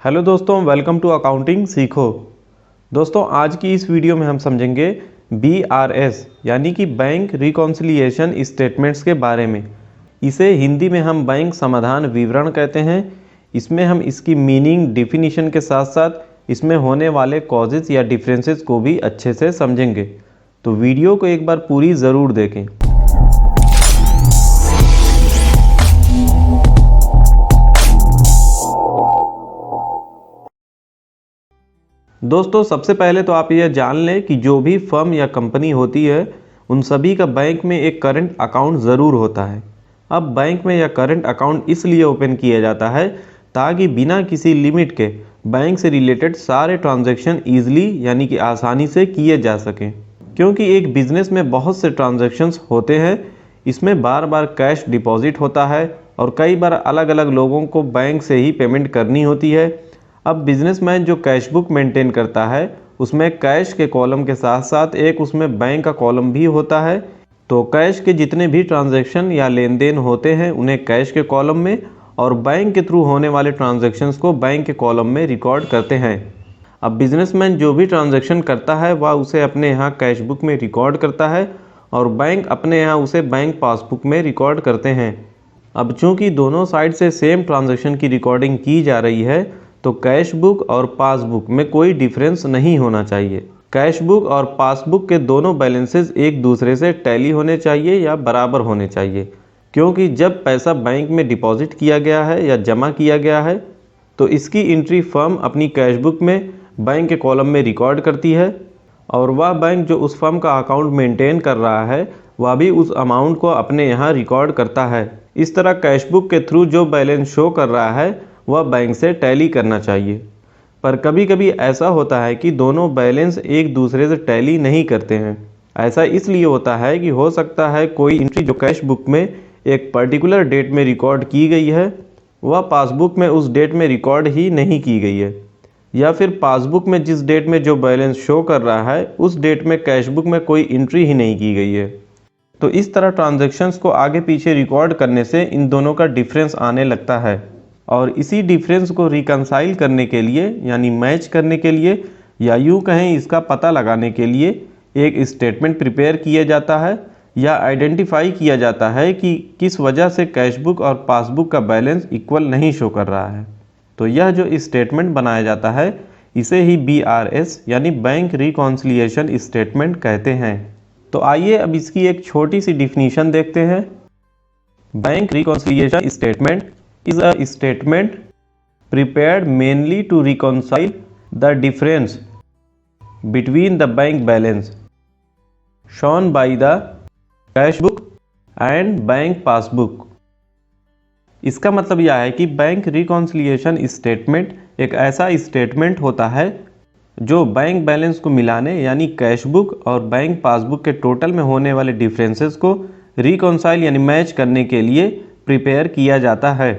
Hello दोस्तों, welcome to accounting सीखो। दोस्तों, आज की इस वीडियो में हम समझेंगे BRS यानी कि बैंक रिकॉन्सिलिएशन स्टेटमेंट्स के बारे में। इसे हिंदी में हम बैंक समाधान विवरण कहते हैं। इसमें हम इसकी मीनिंग, डिफिनीशन के साथ साथ इसमें होने वाले कॉजेज या डिफरेंसेस को भी अच्छे से समझेंगे। तो वीडियो को एक बार पूरी ज़रूर देखें। दोस्तों, सबसे पहले तो आप यह जान लें कि जो भी फर्म या कंपनी होती है उन सभी का बैंक में एक करंट अकाउंट ज़रूर होता है। अब बैंक में यह करंट अकाउंट इसलिए ओपन किया जाता है ताकि बिना किसी लिमिट के बैंक से रिलेटेड सारे ट्रांजैक्शन ईजिली यानी कि आसानी से किए जा सकें। क्योंकि एक बिजनेस में बहुत से ट्रांजैक्शंस होते हैं, इसमें बार बार कैश डिपॉजिट होता है और कई बार अलग अलग लोगों को बैंक से ही पेमेंट करनी होती है। अब बिजनेसमैन जो कैश बुक मेंटेन करता है उसमें कैश के कॉलम के साथ साथ एक उसमें बैंक का कॉलम भी होता है। तो कैश के जितने भी ट्रांजैक्शन या लेन देन होते हैं उन्हें कैश के कॉलम में और बैंक के थ्रू होने वाले ट्रांजैक्शंस को बैंक के कॉलम में रिकॉर्ड करते हैं। अब बिजनेसमैन जो भी ट्रांजैक्शन करता है वह उसे अपने यहाँ कैश बुक में रिकॉर्ड करता है और बैंक अपने यहाँ उसे बैंक पासबुक में रिकॉर्ड करते हैं। अब चूँकि दोनों साइड से सेम ट्रांजैक्शन की रिकॉर्डिंग की जा रही है तो कैश बुक और पासबुक में कोई डिफरेंस नहीं होना चाहिए। कैश बुक और पासबुक के दोनों बैलेंसेस एक दूसरे से टैली होने चाहिए या बराबर होने चाहिए। क्योंकि जब पैसा बैंक में डिपॉजिट किया गया है या जमा किया गया है तो इसकी एंट्री फर्म अपनी कैश बुक में बैंक के कॉलम में रिकॉर्ड करती है और वह बैंक जो उस फर्म का अकाउंट मेंटेन कर रहा है वह भी उस अमाउंट को अपने यहाँ रिकॉर्ड करता है। इस तरह कैश बुक के थ्रू जो बैलेंस शो कर रहा है वह बैंक से टैली करना चाहिए। पर कभी कभी ऐसा होता है कि दोनों बैलेंस एक दूसरे से टैली नहीं करते हैं। ऐसा इसलिए होता है कि हो सकता है कोई एंट्री जो कैश बुक में एक पर्टिकुलर डेट में रिकॉर्ड की गई है वह पासबुक में उस डेट में रिकॉर्ड ही नहीं की गई है, या फिर पासबुक में जिस डेट में जो बैलेंस शो कर रहा है उस डेट में कैश बुक में कोई एंट्री ही नहीं की गई है। तो इस तरह ट्रांजैक्शंस को आगे पीछे रिकॉर्ड करने से इन दोनों का डिफरेंस आने लगता है और इसी डिफरेंस को रिकंसाइल करने के लिए यानी मैच करने के लिए या यूँ कहें इसका पता लगाने के लिए एक स्टेटमेंट प्रिपेयर किया जाता है या आइडेंटिफाई किया जाता है कि किस वजह से कैश बुक और पासबुक का बैलेंस इक्वल नहीं शो कर रहा है। तो यह जो स्टेटमेंट बनाया जाता है इसे ही BRS यानी बैंक रिकॉन्सिलिएशन स्टेटमेंट कहते हैं। तो आइए अब इसकी एक छोटी सी डिफिनीशन देखते हैं। Bank reconciliation statement is a statement prepared mainly to reconcile the difference between the bank balance shown by the cash book and bank passbook। इसका मतलब यह है कि बैंक रिकॉन्सिलिएशन स्टेटमेंट एक ऐसा स्टेटमेंट होता है जो बैंक बैलेंस को मिलाने यानी कैश बुक और बैंक पासबुक के टोटल में होने वाले डिफरेंसेस को रिकॉन्साइल यानी मैच करने के लिए प्रिपेयर किया जाता है।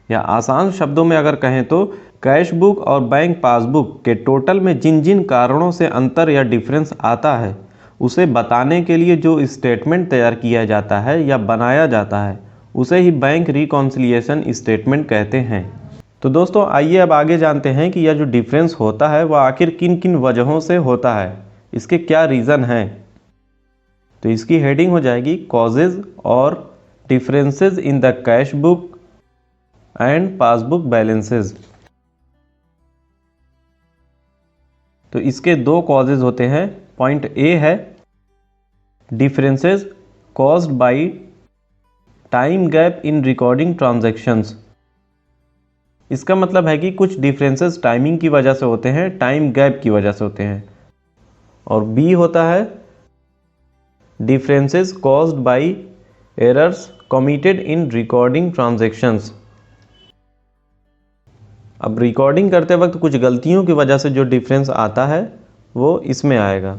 या आसान शब्दों में अगर कहें तो कैश बुक और बैंक पासबुक के टोटल में जिन जिन कारणों से अंतर या डिफरेंस आता है उसे बताने के लिए जो स्टेटमेंट तैयार किया जाता है या बनाया जाता है उसे ही बैंक रिकॉन्सिलिएशन स्टेटमेंट कहते हैं। तो दोस्तों, आइए अब आगे जानते हैं कि यह जो डिफरेंस होता है वह आखिर किन किन वजहों से होता है, इसके क्या रीज़न हैं। तो इसकी हेडिंग हो जाएगी कॉजेज और differences in the cash book and passbook balances. तो इसके दो कॉजेज होते हैं। पॉइंट ए है differences caused by time gap in recording transactions. इसका मतलब है कि कुछ डिफरेंसेस टाइमिंग की वजह से होते हैं, टाइम गैप की वजह से होते हैं। और बी होता है differences caused by errors committed in recording transactions. अब रिकॉर्डिंग करते वक्त कुछ गलतियों की वजह से जो डिफरेंस आता है वो इसमें आएगा।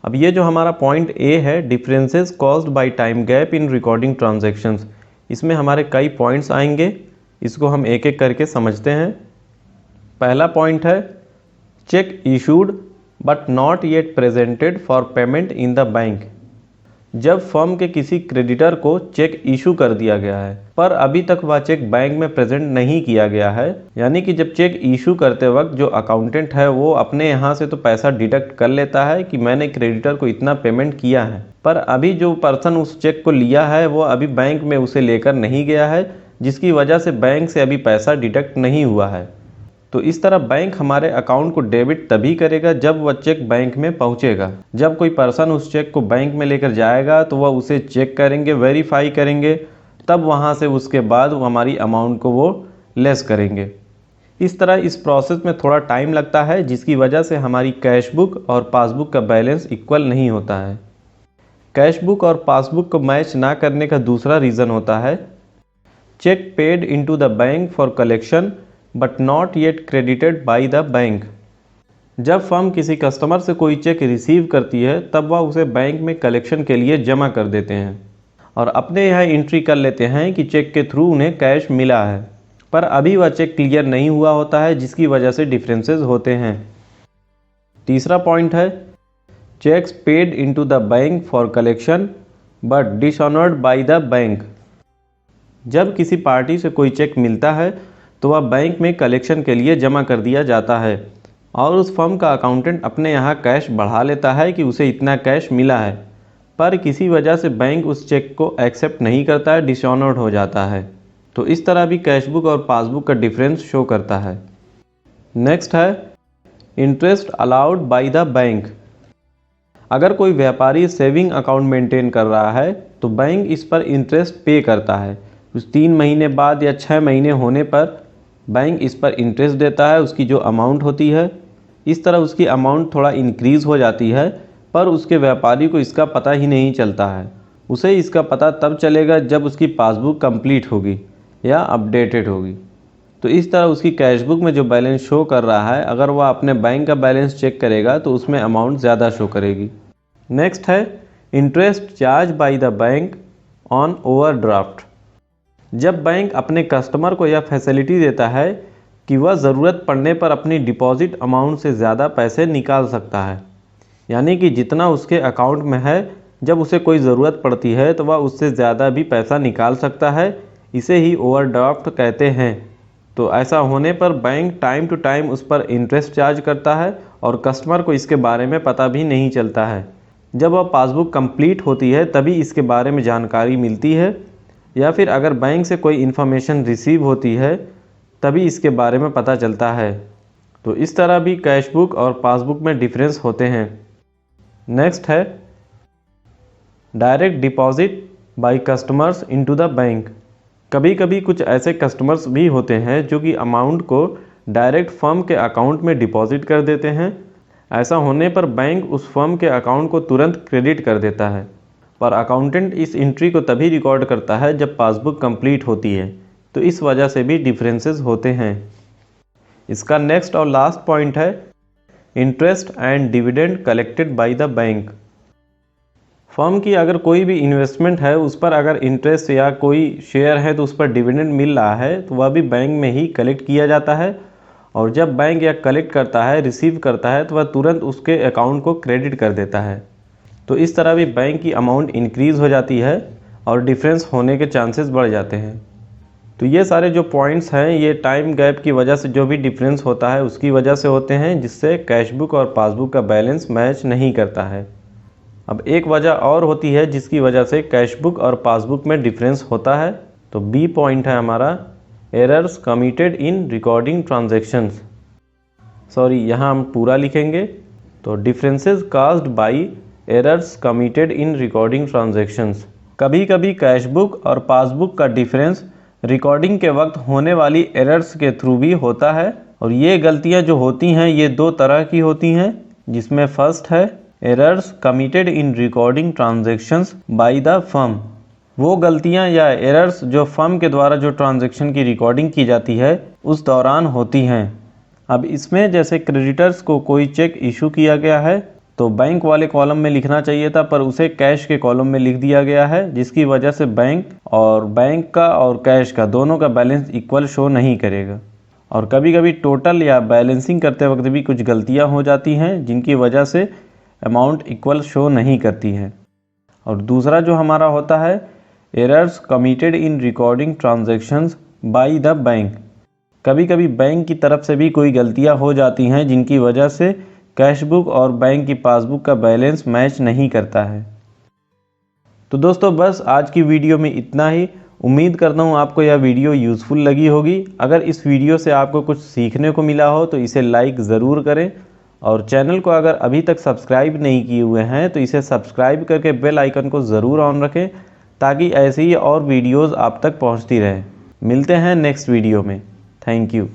अब ये जो हमारा पॉइंट ए है differences caused by time gap in recording transactions, इसमें हमारे कई पॉइंट्स आएंगे। इसको हम एक एक करके समझते हैं। पहला पॉइंट है check issued but not yet presented for payment in the bank. जब फर्म के किसी क्रेडिटर को चेक इशू कर दिया गया है पर अभी तक वह चेक बैंक में प्रेजेंट नहीं किया गया है, यानी कि जब चेक इशू करते वक्त जो अकाउंटेंट है वो अपने यहाँ से तो पैसा डिडक्ट कर लेता है कि मैंने क्रेडिटर को इतना पेमेंट किया है, पर अभी जो पर्सन उस चेक को लिया है वो अभी बैंक में उसे लेकर नहीं गया है, जिसकी वजह से बैंक से अभी पैसा डिडक्ट नहीं हुआ है। तो इस तरह बैंक हमारे अकाउंट को डेबिट तभी करेगा जब वह चेक बैंक में पहुंचेगा। जब कोई पर्सन उस चेक को बैंक में लेकर जाएगा तो वह उसे चेक करेंगे, वेरीफाई करेंगे, तब वहां से उसके बाद वो हमारी अमाउंट को वो लेस करेंगे। इस तरह इस प्रोसेस में थोड़ा टाइम लगता है, जिसकी वजह से हमारी कैश बुक और पासबुक का बैलेंस इक्वल नहीं होता है। कैश बुक और पासबुक को मैच ना करने का दूसरा रीज़न होता है cheque paid into the bank for collection but not yet credited by the bank. जब फर्म किसी कस्टमर से कोई चेक रिसीव करती है तब वह उसे बैंक में कलेक्शन के लिए जमा कर देते हैं और अपने यहाँ एंट्री कर लेते हैं कि चेक के थ्रू उन्हें कैश मिला है, पर अभी वह चेक क्लियर नहीं हुआ होता है, जिसकी वजह से डिफरेंसेस होते हैं। तीसरा पॉइंट है checks paid into the bank for collection but dishonoured bye the bank. जब किसी पार्टी से कोई चेक मिलता है तो वह बैंक में कलेक्शन के लिए जमा कर दिया जाता है और उस फर्म का अकाउंटेंट अपने यहाँ कैश बढ़ा लेता है कि उसे इतना कैश मिला है, पर किसी वजह से बैंक उस चेक को एक्सेप्ट नहीं करता है, डिसऑनर्ड हो जाता है। तो इस तरह भी कैश बुक और पासबुक का डिफरेंस शो करता है। नेक्स्ट है interest allowed by the bank. अगर कोई व्यापारी सेविंग अकाउंट मेंटेन कर रहा है तो बैंक इस पर इंटरेस्ट पे करता है। उस 3 महीने बाद या 6 महीने होने पर बैंक इस पर इंटरेस्ट देता है, उसकी जो अमाउंट होती है। इस तरह उसकी अमाउंट थोड़ा इंक्रीज़ हो जाती है, पर उसके व्यापारी को इसका पता ही नहीं चलता है। उसे इसका पता तब चलेगा जब उसकी पासबुक कंप्लीट होगी या अपडेटेड होगी। तो इस तरह उसकी कैश बुक में जो बैलेंस शो कर रहा है, अगर वह अपने बैंक का बैलेंस चेक करेगा तो उसमें अमाउंट ज़्यादा शो करेगी। नेक्स्ट है interest charge by the bank on overdraft. जब बैंक अपने कस्टमर को यह फैसिलिटी देता है कि वह ज़रूरत पड़ने पर अपनी डिपॉजिट अमाउंट से ज़्यादा पैसे निकाल सकता है, यानी कि जितना उसके अकाउंट में है जब उसे कोई ज़रूरत पड़ती है तो वह उससे ज़्यादा भी पैसा निकाल सकता है, इसे ही ओवरड्राफ्ट कहते हैं। तो ऐसा होने पर बैंक टाइम टू टाइम उस पर इंटरेस्ट चार्ज करता है और कस्टमर को इसके बारे में पता भी नहीं चलता है। जब वह पासबुक कंप्लीट होती है तभी इसके बारे में जानकारी मिलती है, या फिर अगर बैंक से कोई इन्फॉर्मेशन रिसीव होती है तभी इसके बारे में पता चलता है। तो इस तरह भी कैश बुक और पासबुक में डिफरेंस होते हैं। नेक्स्ट है direct deposit by customers into the bank. कभी कभी कुछ ऐसे कस्टमर्स भी होते हैं जो कि अमाउंट को डायरेक्ट फर्म के अकाउंट में डिपॉजिट कर देते हैं। ऐसा होने पर बैंक उस फर्म के अकाउंट को तुरंत क्रेडिट कर देता है, पर अकाउंटेंट इस एंट्री को तभी रिकॉर्ड करता है जब पासबुक कंप्लीट होती है। तो इस वजह से भी डिफरेंसेस होते हैं। इसका नेक्स्ट और लास्ट पॉइंट है interest and dividend collected by the bank. Firm की अगर कोई भी इन्वेस्टमेंट है उस पर अगर इंटरेस्ट या कोई शेयर है तो उस पर डिविडेंड मिल रहा है तो वह भी बैंक में ही कलेक्ट किया जाता है, और जब बैंक यह कलेक्ट करता है, रिसीव करता है, तो वह तुरंत उसके अकाउंट को क्रेडिट कर देता है। तो इस तरह भी बैंक की अमाउंट इंक्रीज़ हो जाती है और डिफरेंस होने के चांसेस बढ़ जाते हैं। तो ये सारे जो पॉइंट्स हैं ये टाइम गैप की वजह से जो भी डिफरेंस होता है उसकी वजह से होते हैं, जिससे कैश बुक और पासबुक का बैलेंस मैच नहीं करता है। अब एक वजह और होती है जिसकी वजह से कैश बुक और पासबुक में डिफरेंस होता है। तो बी पॉइंट है हमारा errors committed in recording transactions. Sorry, यहाँ हम पूरा लिखेंगे। तो differences caused by errors committed in recording transactions. कभी कभी कैश बुक और पासबुक का डिफरेंस रिकॉर्डिंग के वक्त होने वाली एरर्स के थ्रू भी होता है, और ये गलतियां जो होती हैं ये 2 तरह की होती हैं, जिसमें फर्स्ट है errors committed in recording transactions by the firm. वो गलतियां या एरर्स जो फर्म के द्वारा जो ट्रांजैक्शन की रिकॉर्डिंग की जाती है उस दौरान होती हैं। अब इसमें जैसे क्रेडिटर्स को कोई चेक इशू किया गया है तो बैंक वाले कॉलम में लिखना चाहिए था, पर उसे कैश के कॉलम में लिख दिया गया है, जिसकी वजह से बैंक का और कैश का दोनों का बैलेंस इक्वल शो नहीं करेगा। और कभी कभी टोटल या बैलेंसिंग करते वक्त भी कुछ गलतियां हो जाती हैं जिनकी वजह से अमाउंट इक्वल शो नहीं करती है। और दूसरा जो हमारा होता है errors committed in recording transactions bye the bank. कभी कभी बैंक की तरफ से भी कोई गलतियां हो जाती हैं जिनकी वजह से कैश बुक और बैंक की पासबुक का बैलेंस मैच नहीं करता है। तो दोस्तों बस आज की वीडियो में इतना ही। उम्मीद करता हूँ आपको यह वीडियो यूज़फुल लगी होगी। अगर इस वीडियो से आपको कुछ सीखने को मिला हो तो इसे लाइक ज़रूर करें और चैनल को अगर अभी तक सब्सक्राइब नहीं किए हुए हैं तो इसे सब्सक्राइब करके बेल आइकन को ज़रूर ऑन रखें ताकि ऐसे ही और वीडियोज़ आप तक पहुँचती रहें। मिलते हैं नेक्स्ट वीडियो में। Thank you.